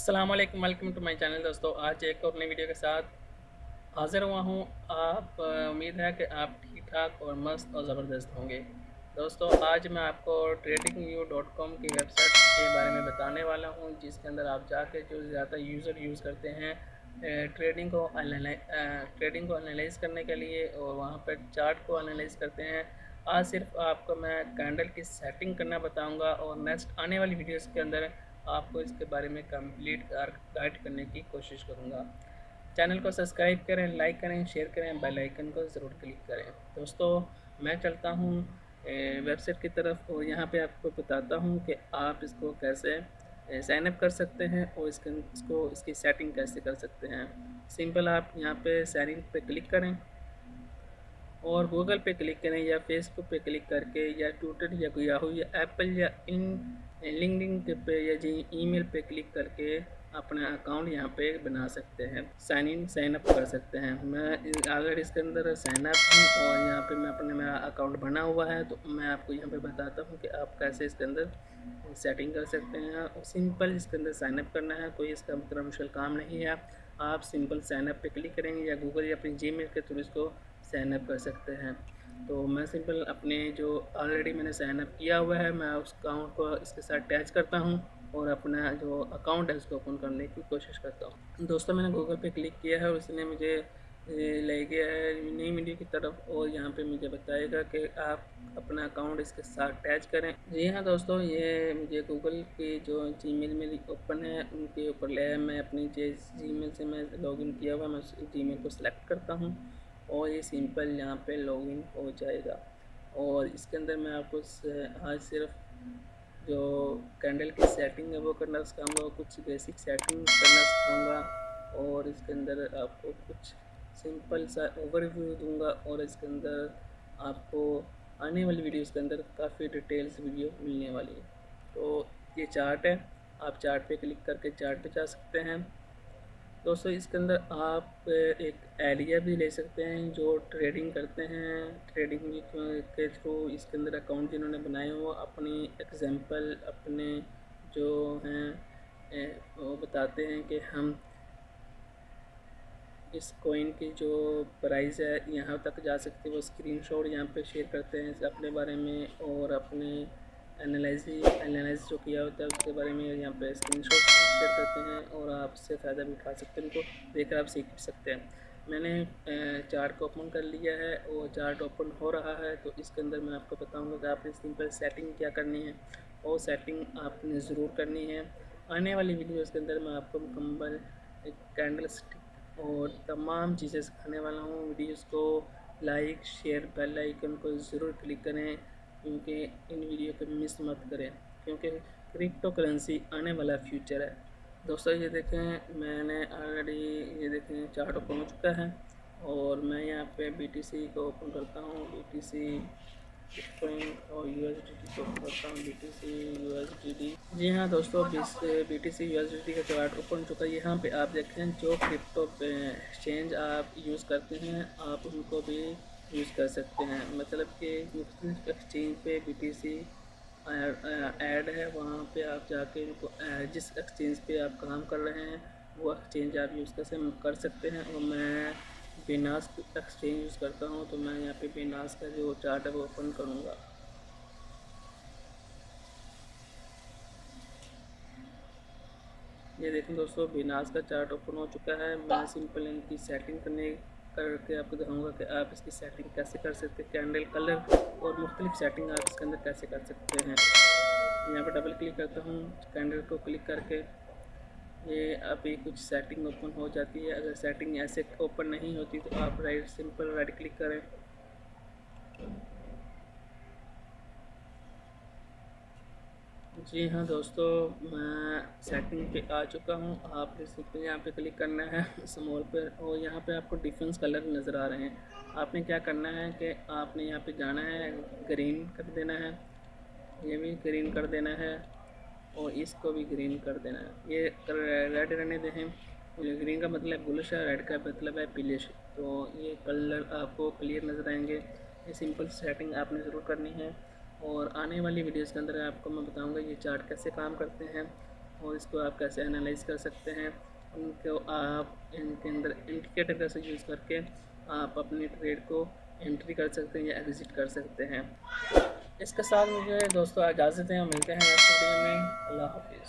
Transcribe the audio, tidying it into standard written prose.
अस्सलाम वालेकुम, welcome to my channel. दोस्तों, आज एक और नई वीडियो के साथ हाज़िर हुआ हूँ। उम्मीद है कि आप ठीक ठाक और मस्त और ज़बरदस्त होंगे। दोस्तों, आज मैं आपको tradingview.com की वेबसाइट के बारे में बताने वाला हूँ, जिसके अंदर आप जाके जो ज़्यादा यूज़र यूज़ करते हैं ट्रेडिंग को एनालाइज करने के लिए, और वहाँ पर चार्ट को एनालाइज करते हैं। आज सिर्फ आपको मैं कैंडल की सेटिंग करना बताऊंगा, और नेक्स्ट आने वाली वीडियोस के अंदर आपको इसके बारे में कंप्लीट गाइड करने की कोशिश करूंगा। चैनल को सब्सक्राइब करें, लाइक करें, शेयर करें, बेल आइकन को ज़रूर क्लिक करें। दोस्तों, मैं चलता हूँ वेबसाइट की तरफ, और यहाँ पे आपको बताता हूँ कि आप इसको कैसे साइन अप कर सकते हैं और इसकी सेटिंग कैसे कर सकते हैं। सिंपल, आप यहाँ पे साइन इन पे क्लिक करें और गूगल पे क्लिक करें, या फेसबुक पे क्लिक करके, या ट्विटर या याहू या एप्पल या लिंक्डइन पे या ईमेल पे क्लिक करके अपना अकाउंट यहाँ पे बना सकते हैं, साइन अप कर सकते हैं। मैं अगर इसके अंदर साइन अप हूँ और यहाँ पे मेरा अकाउंट बना हुआ है, तो मैं आपको यहाँ पे बताता हूँ कि आप कैसे इसके अंदर सेटिंग कर सकते हैं। और सिंपल इसके अंदर साइन अप करना है, कोई इसका मतलब मुश्किल काम नहीं है। आप सिंपल साइन अप पे क्लिक करेंगे या गूगल या अपनी जीमेल के थ्रू इसको साइन अप कर सकते हैं। तो मैं सिंपल अपने जो ऑलरेडी मैंने साइन अप किया हुआ है, मैं उस अकाउंट को इसके साथ अटैच करता हूं और अपना जो अकाउंट है उसको ओपन करने की कोशिश करता हूं। दोस्तों, मैंने गूगल पे क्लिक किया है और उसने मुझे ले गया है नई वीडियो की तरफ, और यहाँ पे मुझे बताएगा कि आप अपना अकाउंट इसके साथ अटैच करें। जी हाँ दोस्तों, ये मुझे गूगल की जो जीमेल मेरी ओपन है उनके ऊपर ले है। मैं अपनी जीमेल से मैं लॉगिन किया हुआ, मैं उस जीमेल को सिलेक्ट करता हूँ और ये सिंपल यहाँ पे लॉगिन हो जाएगा। और इसके अंदर मैं आपको आज सिर्फ जो कैंडल की सेटिंग है वो करना सिखाऊंगा, कुछ बेसिक सेटिंग करना सिखाऊंगा, और इसके अंदर आपको कुछ सिंपल सा ओवरव्यू दूंगा, और इसके अंदर आपको आने वाली वीडियोस के अंदर काफ़ी डिटेल्स वीडियो मिलने वाली है। तो ये चार्ट है, आप चार्ट पे क्लिक करके चार्ट पे जा सकते हैं। दोस्तों, इसके अंदर आप एक एरिया भी ले सकते हैं जो ट्रेडिंग करते हैं। ट्रेडिंग के थ्रू इसके अंदर अकाउंट जिन्होंने बनाए हो, अपनी एग्जांपल अपने जो हैं वो बताते हैं कि हम इस कॉइन की जो प्राइस है यहाँ तक जा सकते हैं। वो स्क्रीनशॉट यहाँ पे शेयर करते हैं अपने बारे में, और अपने एनालाइज जो किया होता है उसके बारे में यहाँ पे स्क्रीनशॉट शेयर करते हैं, और आप इससे फ़ायदा भी उठा सकते हैं, उनको देखकर आप सीख सकते हैं। मैंने चार्ट को ओपन कर लिया है और चार्ट ओपन हो रहा है। तो इसके अंदर मैं आपको बताऊंगा कि आपने सिंपल सेटिंग क्या करनी है, और सेटिंग आपने ज़रूर करनी है। आने वाली वीडियोज़ के अंदर मैं आपको मुकम्मल कैंडल स्टिक और तमाम चीज़ें सिखाने वाला हूँ। वीडियोज़ को लाइक, शेयर, बेल आइकन को ज़रूर क्लिक करें, क्योंकि इन वीडियो को मिस मत करें, क्योंकि क्रिप्टो करेंसी आने वाला फ्यूचर है। दोस्तों, ये देखें, मैंने ऑलरेडी ये देखें चार्ट ओपन हो चुका है, और मैं यहाँ पे BTC को ओपन करता हूँ, BTC बिटकॉइन और USDT को ओपन करता हूँ, BTC USDT। जी हाँ दोस्तों, BTC USDT का चार्ट ओपन हो चुका है। यहाँ पे आप देखें जो क्रिप्टो एक्सचेंज आप यूज़ करते हैं, आप उनको भी यूज़ कर सकते हैं। मतलब कि मुख्तलिफ एक्सचेंज पे BTC ऐड है, वहाँ पे आप जाके इनको जिस एक्सचेंज पे आप काम कर रहे हैं वो एक्सचेंज आप यूज़ कर सकते हैं। और मैं बिनास एक्सचेंज यूज़ करता हूँ, तो मैं यहाँ पे बिनास का जो चार्ट है वो ओपन करूँगा। ये देखें दोस्तों, बिनास का चार्ट ओपन हो चुका है। मैं सिंपल इनकी सेटिंग करके आपको दिखाऊंगा कि आप इसकी सेटिंग कैसे कर सकते हैं, कैंडल कलर और मुख्तलिफ सेटिंग आप इसके अंदर कैसे कर सकते हैं। यहाँ पर डबल क्लिक करता हूँ, कैंडल को क्लिक करके ये अभी कुछ सेटिंग ओपन हो जाती है। अगर सेटिंग ऐसे ओपन नहीं होती तो आप सिंपल राइट क्लिक करें, जी हाँ दोस्तों, मैं सेटिंग पे आ चुका हूँ। आपने सिंपल यहाँ पे क्लिक करना है स्मॉल पे, और यहाँ पे आपको डिफरेंस कलर नज़र आ रहे हैं। आपने क्या करना है कि आपने यहाँ पे जाना है, ग्रीन कर देना है, ये भी ग्रीन कर देना है, और इसको भी ग्रीन कर देना है। ये रेड रहने दें, ग्रीन का मतलब बुलिश है, रेड का मतलब है पिलिश। तो ये कलर आपको क्लियर नज़र आएंगे। ये सिंपल सेटिंग आपने ज़रूर करनी है, और आने वाली वीडियोस के अंदर आपको मैं बताऊंगा ये चार्ट कैसे काम करते हैं। और इसको आप कैसे एनालाइज कर सकते हैं, उनको आप इनके अंदर इंडिकेटर कैसे यूज़ करके आप अपने ट्रेड को एंट्री कर सकते हैं या एग्जिट कर सकते हैं। इसके साथ मुझे दोस्तों इजाज़त है, मिलते हैं नेक्स्ट वीडियो में। अल्लाह हाफिज़।